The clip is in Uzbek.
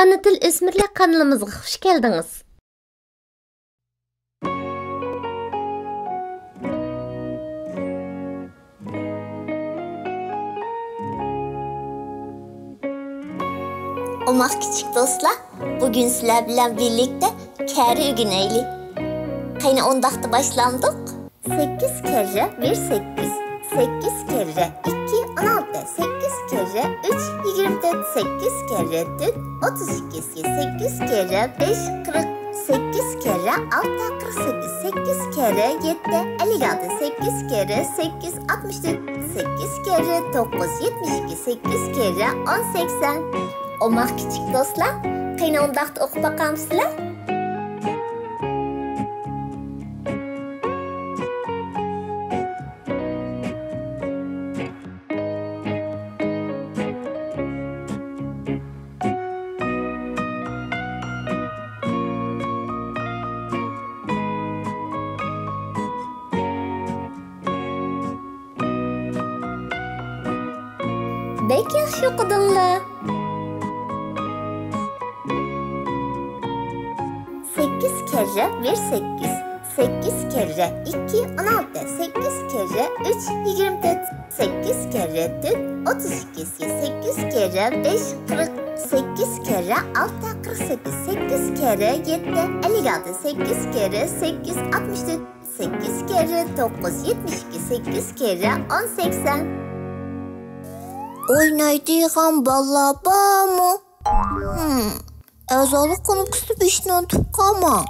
Ana til o'smirlar kanalimizga xush keldingiz. Omaq kichik do'stlar, bugün sizlar bilan birlikte kari o'rganaylik. Qayni ondaqda boshlandik. 8 kere 1 8. 8 kere 2 16. 8 kere 3 24. 8 kere 4 32. 8 kere 5 40. 8 kere 6 48. 8 kere 7 56. 8 kere 8 64. 8 kere 9 72. 8 kere 10 80. Omaq kichik do'stlar, qayni ondaqda o'qib boqamsizlar? Bek yaxshi o'qidinglar. 8 kere 1 8. 8 kere 2 16. 8 kere 3 24. 8 kere 4 32. 8 kere 5 40. 8 kere 6 48. 8 kere 7 56. 8 kere 8 64. 8 kere 9 72. 8 kere 10 80. Oynaydigan balla bormi? Azalı konukisi beshni unutib qolma.